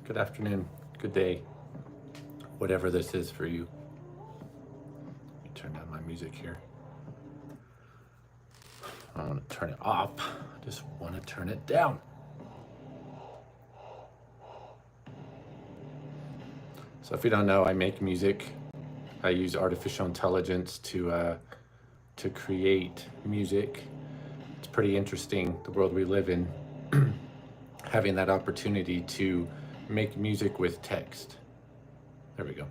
good afternoon, good day, whatever this is for you. Let me turn down my music here. I don't want to turn it off, I just want to turn it down. So if you don't know, I make music. I use artificial intelligence to create music. It's pretty interesting, the world we live in, having that opportunity to make music with text. There we go.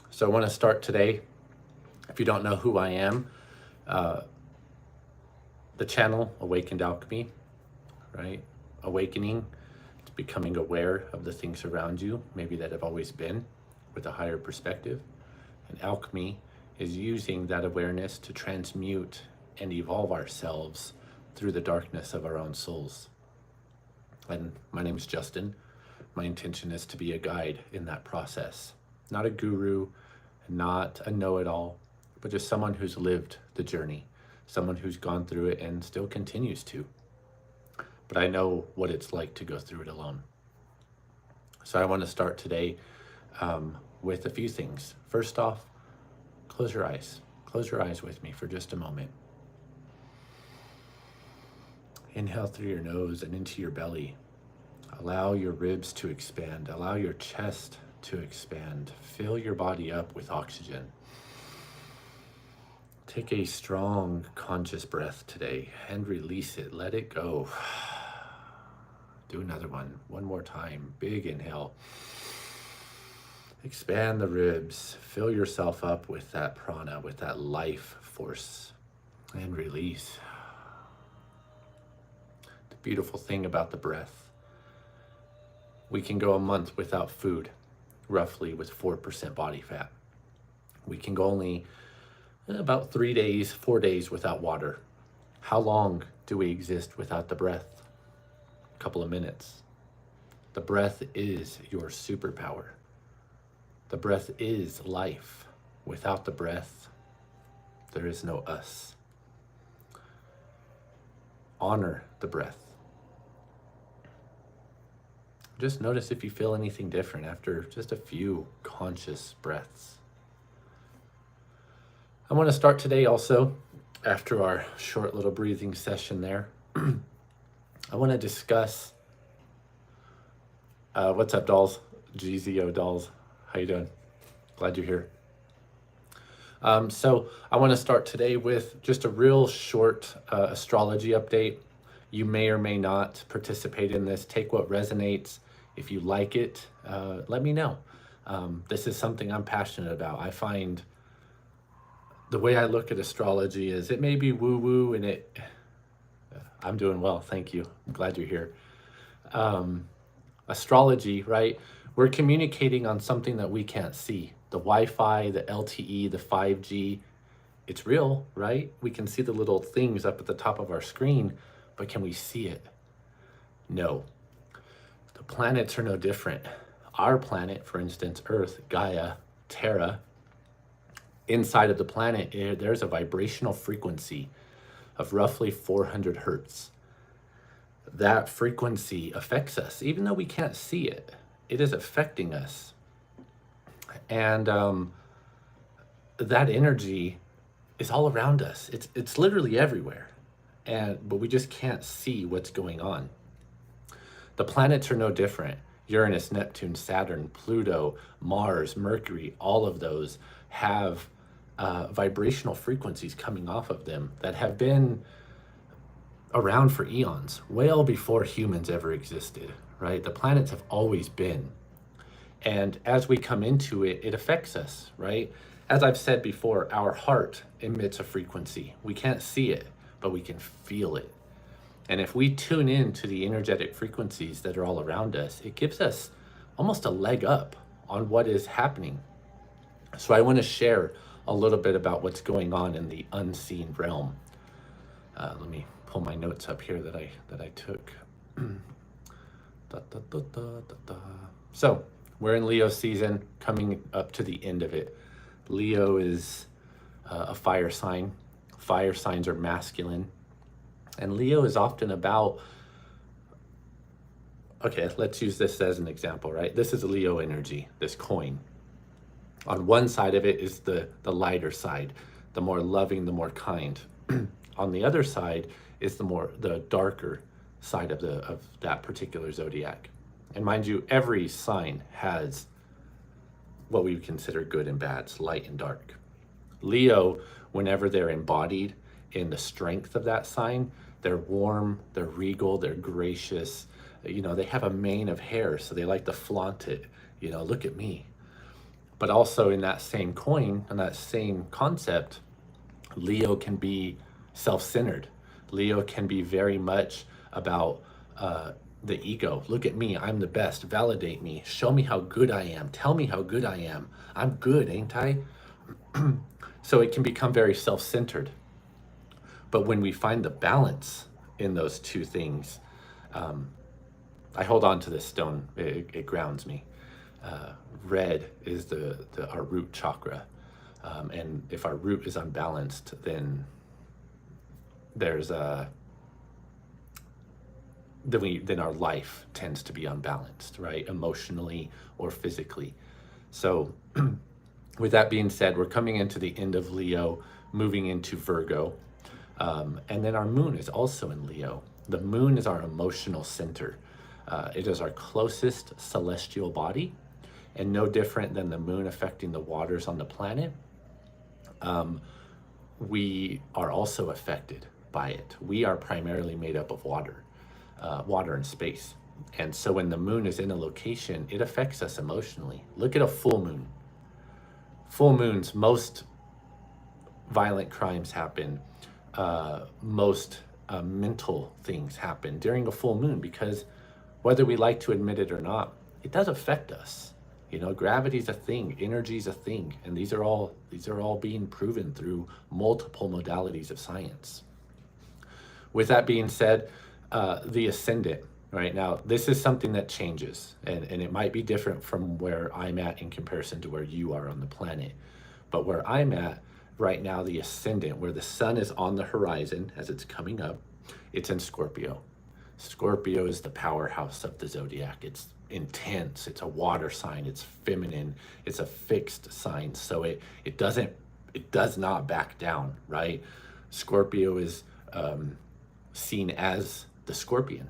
So I want to start today. If you don't know who I am, the channel Awakened Alchemy, right? Awakening, it's becoming aware of the things around you, maybe that have always been, with a higher perspective. And alchemy is using that awareness to transmute and evolve ourselves through the darkness of our own souls. And my name is Justin. My intention is to be a guide in that process. Not a guru, not a know-it-all, but just someone who's lived the journey, someone who's gone through it and still continues to. But I know what it's like to go through it alone. So I want to start today with a few things. First off, close your eyes. Close your eyes with me for just a moment. Inhale through your nose and into your belly. Allow your ribs to expand. Allow your chest to expand. Fill your body up with oxygen. Take a strong, conscious breath today and release it. Let it go. Do another one. One more time. Big inhale. Expand the ribs. Fill yourself up with that prana, with that life force. And release. The beautiful thing about the breath, we can go a month without food, roughly with 4% body fat. We can go only about 3 days, 4 days without water. How long do we exist without the breath? A couple of minutes. The breath is your superpower. The breath is life. Without the breath, there is no us. Honor the breath. Just notice if you feel anything different after just a few conscious breaths. I want to start today also, after our short little breathing session there, I want to discuss, what's up, dolls? GZO dolls, how you doing? Glad you're here. So I want to start today with just a real short astrology update. You may or may not participate in this. Take what resonates. If you like it, let me know. This is something I'm passionate about. I find the way I look at astrology is it may be woo-woo and I'm doing well, thank you. I'm glad you're here. Astrology, right? We're communicating on something that we can't see. The Wi-Fi, the LTE, the 5G, it's real, right? We can see the little things up at the top of our screen, but can we see it? No. The planets are no different. Our planet, for instance, Earth, Gaia, Terra, inside of the planet, there's a vibrational frequency of roughly 400 hertz. That frequency affects us, even though we can't see it. It is affecting us. And that energy is all around us. It's literally everywhere. But we just can't see what's going on. The planets are no different. Uranus, Neptune, Saturn, Pluto, Mars, Mercury, all of those have vibrational frequencies coming off of them that have been around for eons, well before humans ever existed, right? The planets have always been. And as we come into it, it affects us, right? As I've said before, our heart emits a frequency. We can't see it, but we can feel it. And if we tune in to the energetic frequencies that are all around us, it gives us almost a leg up on what is happening. So I want to share a little bit about what's going on in the unseen realm. Let me pull my notes up here that I took. So we're in Leo season, coming up to the end of it. Leo is a fire sign. Fire signs are masculine. And Leo is often about Okay, let's use this as an example, right? This is a Leo energy, this coin. On one side of it is the lighter side, the more loving, the more kind. On the other side is the darker side of that particular zodiac. And mind you, every sign has what we would consider good and bad, light and dark. Leo, whenever they're embodied in the strength of that sign, they're warm, they're regal, they're gracious. You know, they have a mane of hair, so they like to flaunt it. You know, look at me. But also in that same coin, and that same concept, Leo can be self-centered. Leo can be very much about the ego. Look at me, I'm the best. Validate me. Show me how good I am. Tell me how good I am. I'm good, ain't I? So it can become very self-centered. But when we find the balance in those two things, I hold on to this stone. It grounds me. Red is our root chakra. And if our root is unbalanced, then then our life tends to be unbalanced, right? Emotionally or physically. So with that being said, we're coming into the end of Leo, moving into Virgo. And then our moon is also in Leo. The moon is our emotional center. It is our closest celestial body, and no different than the moon affecting the waters on the planet. We are also affected by it. We are primarily made up of water and space. And so when the moon is in a location, it affects us emotionally. Look at a full moon. Full moons, most violent crimes happen. Most mental things happen during a full moon, because whether we like to admit it or not, it does affect us. You know, gravity's a thing, energy's a thing, and these are all being proven through multiple modalities of science. With that being said, the ascendant, right now, this is something that changes, and it might be different from where I'm at in comparison to where you are on the planet. But where I'm at right now, the ascendant, where the sun is on the horizon as it's coming up, it's in Scorpio. Scorpio is the powerhouse of the zodiac. It's intense, it's a water sign, it's feminine, it's a fixed sign, so it does not back down, right? Scorpio is seen as the scorpion.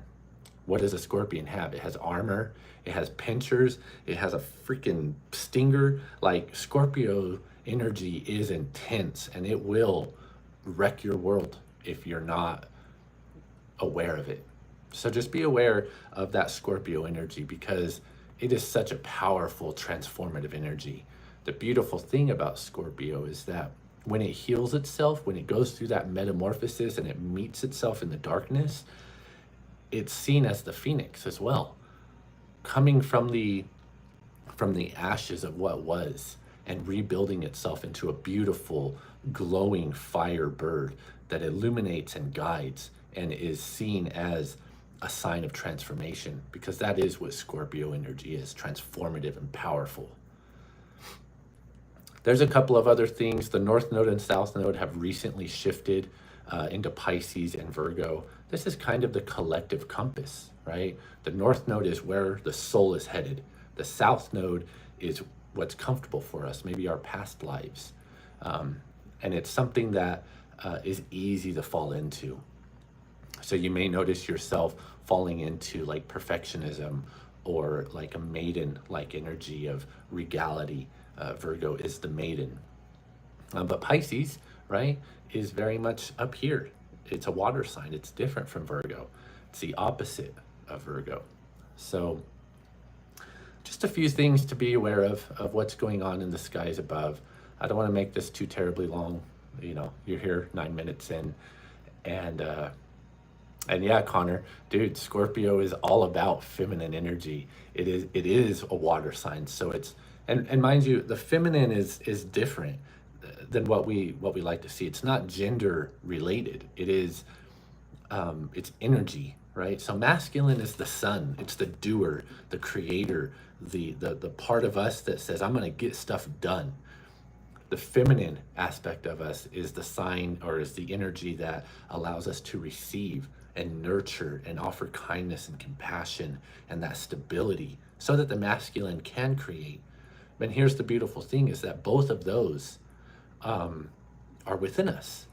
What does a scorpion have? It has armor, it has pincers, it has a freaking stinger. Like, Scorpio energy is intense, and it will wreck your world if you're not aware of it. So just be aware of that Scorpio energy, because it is such a powerful transformative energy. The beautiful thing about Scorpio is that when it heals itself, when it goes through that metamorphosis and it meets itself in the darkness, it's seen as the phoenix as well, coming from the ashes of what was and rebuilding itself into a beautiful, glowing fire bird that illuminates and guides and is seen as a sign of transformation, because that is what Scorpio energy is, transformative and powerful. There's a couple of other things. The North Node and South Node have recently shifted into Pisces and Virgo. This is kind of the collective compass, right? The North Node is where the soul is headed. The South Node is what's comfortable for us, maybe our past lives. And it's something that is easy to fall into. So you may notice yourself falling into like perfectionism, or like a maiden-like energy of regality. Virgo is the maiden. But Pisces, right, is very much up here. It's a water sign. It's different from Virgo. It's the opposite of Virgo. So just a few things to be aware of what's going on in the skies above. I don't want to make this too terribly long. You know, you're here 9 minutes in, and yeah, Connor, dude, Scorpio is all about feminine energy. It is a water sign, so it's and mind you, the feminine is different than what we like to see. It's not gender related. It is it's energy, right? So masculine is the sun. It's the doer, the creator, the part of us that says, I'm gonna get stuff done. The feminine aspect of us is the sign, or is the energy that allows us to receive and nurture and offer kindness and compassion and that stability so that the masculine can create. But here's the beautiful thing is that both of those um, are within us,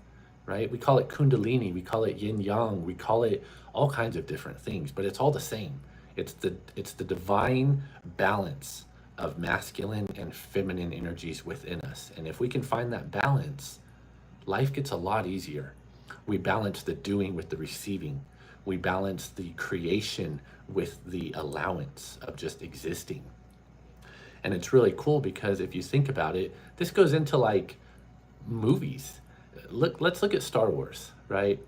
right? We call it kundalini, we call it yin yang, we call it all kinds of different things, but it's all the same. It's the divine balance of masculine and feminine energies within us. And if we can find that balance, life gets a lot easier. We balance the doing with the receiving. We balance the creation with the allowance of just existing. And it's really cool because if you think about it, this goes into like movies. Let's look at Star Wars, right?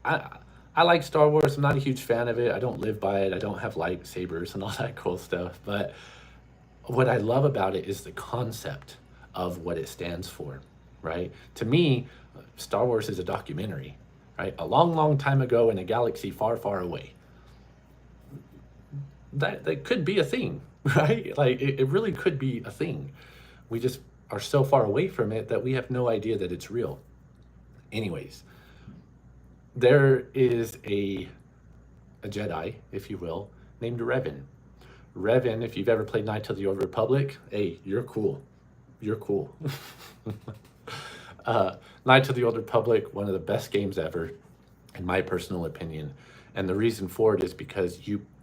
I I like Star Wars. I'm not a huge fan of it. I don't live by it. I don't have lightsabers and all that cool stuff. But what I love about it is the concept of what it stands for, right? To me, Star Wars is a documentary, right? A long, long time ago in a galaxy far, far away. That could be a thing, right? Like it really could be a thing. We just are so far away from it that we have no idea that it's real. Anyways, there is a Jedi, if you will, named Revan. Revan, if you've ever played Knights of the Old Republic, hey, you're cool. You're cool. Knights of the Old Republic, one of the best games ever, in my personal opinion. And the reason for it is because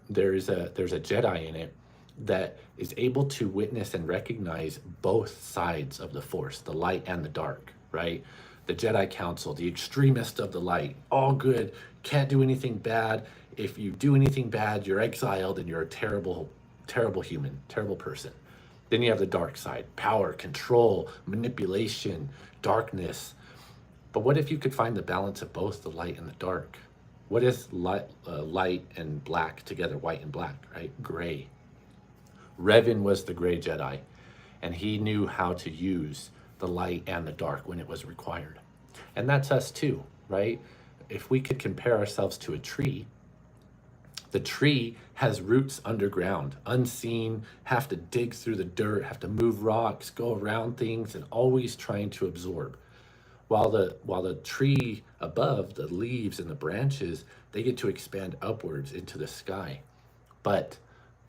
there's a Jedi in it that is able to witness and recognize both sides of the Force, the light and the dark, right? The Jedi Council, the extremist of the light, all good, can't do anything bad. If you do anything bad, you're exiled and you're a terrible, terrible human, terrible person. Then you have the dark side, power, control, manipulation, darkness. But what if you could find the balance of both the light and the dark? What is light and black together, white and black, right? Gray. Revan was the gray Jedi, and he knew how to use the light and the dark when it was required. And that's us too, right? If we could compare ourselves to a tree, the tree has roots underground, unseen, have to dig through the dirt, have to move rocks, go around things, and always trying to absorb. While the tree above, the leaves and the branches, they get to expand upwards into the sky. But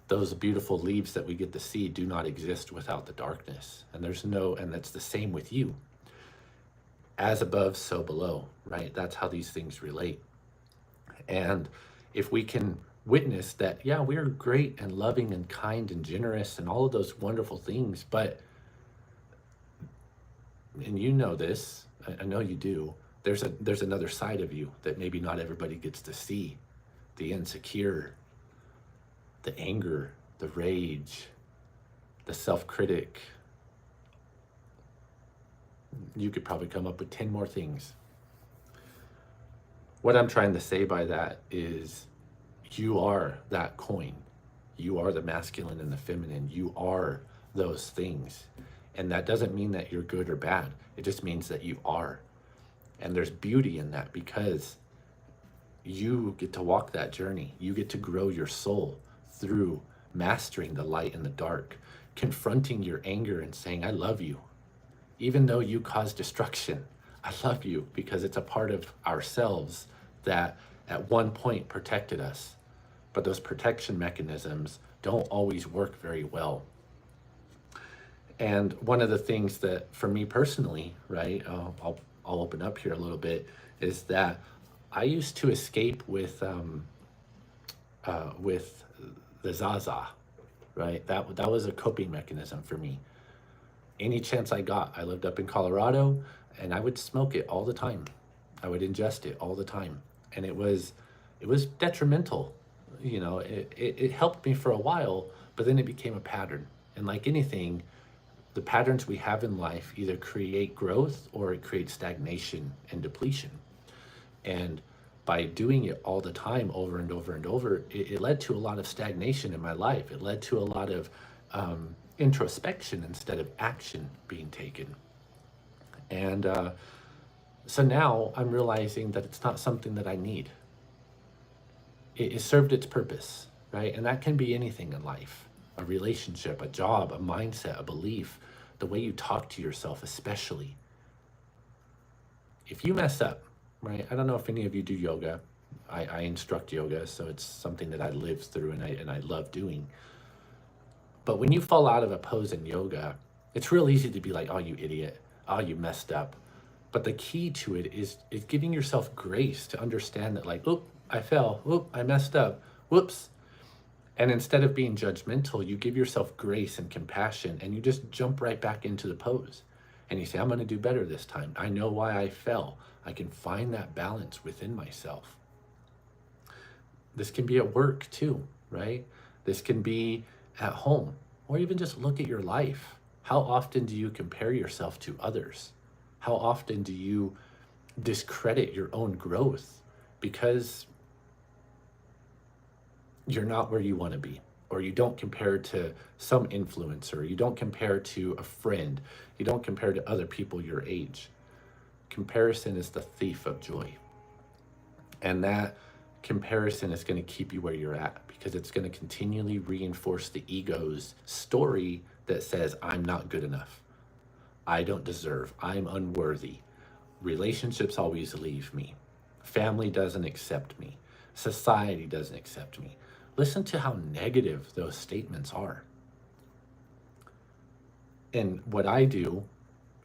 those beautiful leaves that we get to see do not exist without the darkness. And that's the same with you. As above, so below, right? That's how these things relate. And if we can witness that, yeah, we're great and loving and kind and generous and all of those wonderful things, but, and you know this, I know you do, there's another side of you that maybe not everybody gets to see. The insecure, the anger, the rage, the self-critic. You could probably come up with 10 more things. What I'm trying to say by that is you are that coin. You are the masculine and the feminine. You are those things. And that doesn't mean that you're good or bad. It just means that you are. And there's beauty in that because you get to walk that journey. You get to grow your soul through mastering the light and the dark, confronting your anger and saying, I love you. Even though you cause destruction, I love you because it's a part of ourselves that at one point protected us. But those protection mechanisms don't always work very well. And one of the things that for me personally, right, I'll open up here a little bit, is that I used to escape with the Zaza, right? That was a coping mechanism for me. Any chance I got, I lived up in Colorado, and I would smoke it all the time. I would ingest it all the time, and it was detrimental. You know, it helped me for a while, but then it became a pattern. And like anything, the patterns we have in life either create growth or it creates stagnation and depletion. And by doing it all the time over and over and over, it led to a lot of stagnation in my life. It led to a lot of introspection instead of action being taken. And so now I'm realizing that it's not something that I need. It served its purpose, right? And that can be anything in life, a relationship, a job, a mindset, a belief, the way you talk to yourself, especially. If you mess up, right? I don't know if any of you do yoga. I instruct yoga, so it's something that I live through and I love doing. But when you fall out of a pose in yoga, it's real easy to be like, oh, you idiot. Oh, you messed up. But the key to it is giving yourself grace to understand that, like, oop, I fell. Oop, I messed up. Whoops. And instead of being judgmental, you give yourself grace and compassion and you just jump right back into the pose. And you say, I'm going to do better this time. I know why I fell. I can find that balance within myself. This can be at work too, right? This can be at home, or even just look at your life. How often do you compare yourself to others? How often do you discredit your own growth because you're not where you want to be, or you don't compare to some influencer, you don't compare to a friend, you don't compare to other people your age? Comparison is the thief of joy. And that comparison is going to keep you where you're at because it's going to continually reinforce the ego's story that says, I'm not good enough. I don't deserve. I'm unworthy. Relationships always leave me. Family doesn't accept me. Society doesn't accept me. Listen to how negative those statements are. And what I do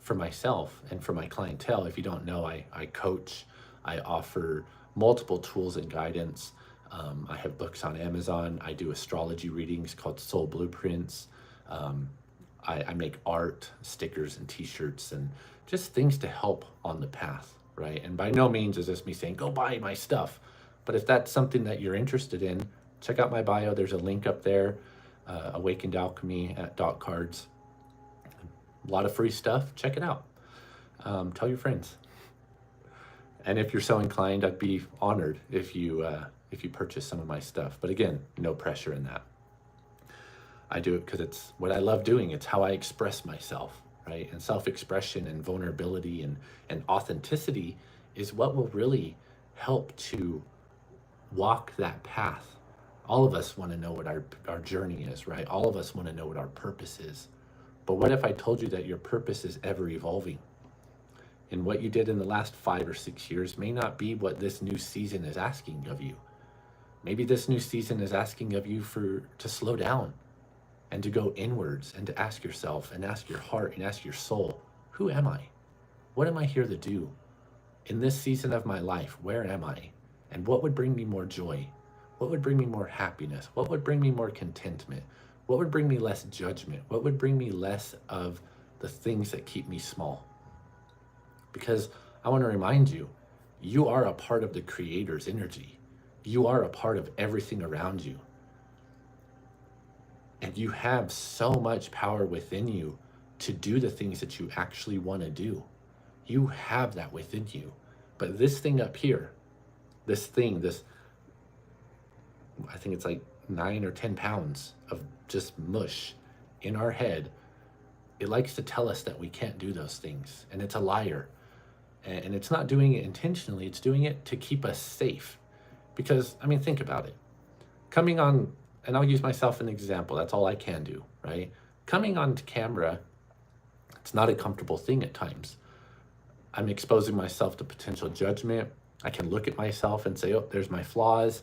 for myself and for my clientele, if you don't know, I coach, I offer multiple tools and guidance. I have books on Amazon. I do astrology readings called Soul Blueprints. I make art, stickers and t-shirts and just things to help on the path, right? And by no means is this me saying, go buy my stuff. But if that's something that you're interested in, check out my bio. There's a link up there, Awakened Alchemy at Dot Cards. A lot of free stuff. Check it out. Tell your friends. And if you're so inclined, I'd be honored if you purchase some of my stuff. But again, no pressure in that. I do it because it's what I love doing. It's how I express myself, right? And self-expression and vulnerability and authenticity is what will really help to walk that path. All of us want to know what our journey is, right? All of us want to know what our purpose is. But what if I told you that your purpose is ever evolving? And what you did in the last 5 or 6 years may not be what this new season is asking of you. Maybe this new season is asking of you to slow down and to go inwards and to ask yourself and ask your heart and ask your soul, who am I? What am I here to do? In this season of my life, where am I? And what would bring me more joy? What would bring me more happiness? What would bring me more contentment? What would bring me less judgment? What would bring me less of the things that keep me small? Because I want to remind you, you are a part of the Creator's energy. You are a part of everything around you. And you have so much power within you to do the things that you actually want to do. You have that within you. But this thing up here, I think it's like 9 or 10 pounds of just mush in our head. It likes to tell us that we can't do those things. And it's a liar. And it's not doing it intentionally. It's doing it to keep us safe. Because, I mean, think about it. Coming on, and I'll use myself as an example. That's all I can do, right? Coming on camera, it's not a comfortable thing at times. I'm exposing myself to potential judgment. I can look at myself and say, oh, there's my flaws.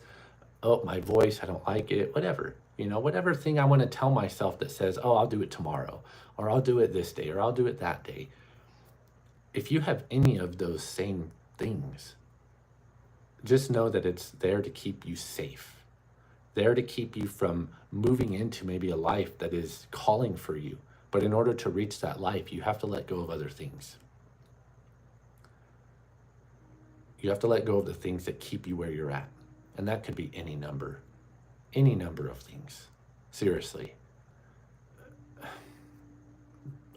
Oh, my voice, I don't like it, whatever. Whatever thing I want to tell myself that says, oh, I'll do it tomorrow, or I'll do it this day, or I'll do it that day. If you have any of those same things, just know that it's there to keep you safe, there to keep you from moving into maybe a life that is calling for you. But in order to reach that life, you have to let go of other things. You have to let go of the things that keep you where you're at. And that could be any number of things. Seriously.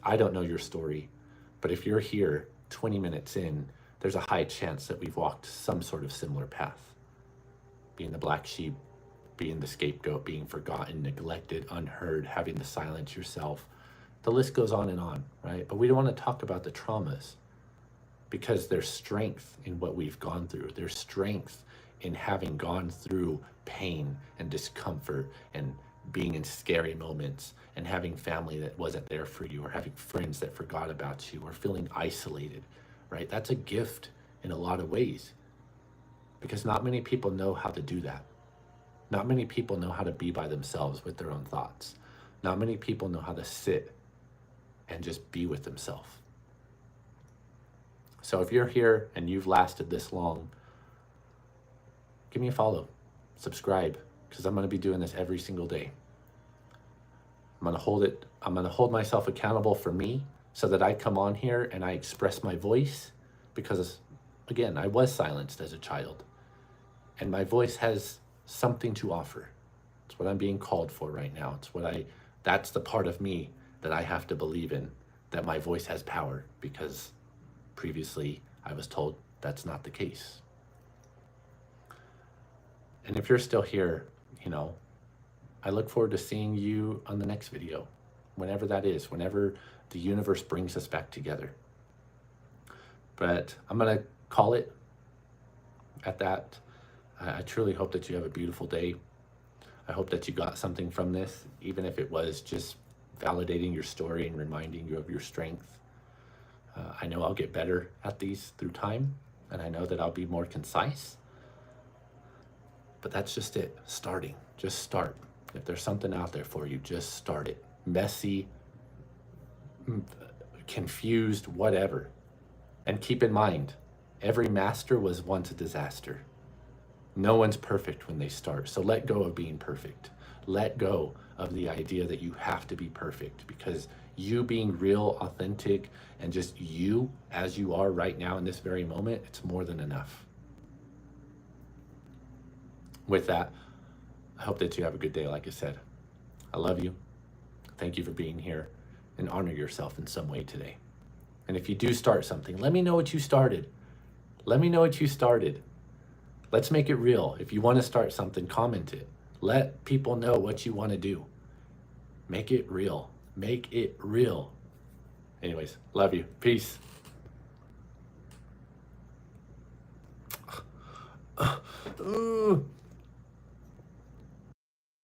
I don't know your story, but if you're here 20 minutes in, there's a high chance that we've walked some sort of similar path. Being the black sheep, being the scapegoat, being forgotten, neglected, unheard, having to silence yourself. The list goes on, right? But we don't want to talk about the traumas because there's strength in what we've gone through. There's strength in having gone through pain and discomfort and being in scary moments and having family that wasn't there for you, or having friends that forgot about you, or feeling isolated, right? That's a gift in a lot of ways because not many people know how to do that. Not many people know how to be by themselves with their own thoughts. Not many people know how to sit and just be with themselves. So if you're here and you've lasted this long, give me a follow, subscribe, because I'm going to be doing this every single day. I'm going to hold myself accountable for me so that I come on here and I express my voice, because again, I was silenced as a child and my voice has something to offer. It's what I'm being called for right now. That's the part of me that I have to believe in, that my voice has power, because previously I was told that's not the case. And if you're still here, I look forward to seeing you on the next video, whenever that is, whenever the universe brings us back together. But I'm going to call it at that. I truly hope that you have a beautiful day. I hope that you got something from this, even if it was just validating your story and reminding you of your strength. I know I'll get better at these through time, and I know that I'll be more concise. But that's just it, starting. Just start. If there's something out there for you, just start it. Messy, confused, whatever. And keep in mind, every master was once a disaster. No one's perfect when they start. So let go of being perfect. Let go of the idea that you have to be perfect, because you being real, authentic, and just you as you are right now in this very moment, it's more than enough. With that, I hope that you have a good day. Like I said, I love you. Thank you for being here, and honor yourself in some way today. And if you do start something, let me know what you started. Let me know what you started. Let's make it real. If you want to start something, comment it. Let people know what you want to do. Make it real. Make it real. Anyways, love you. Peace.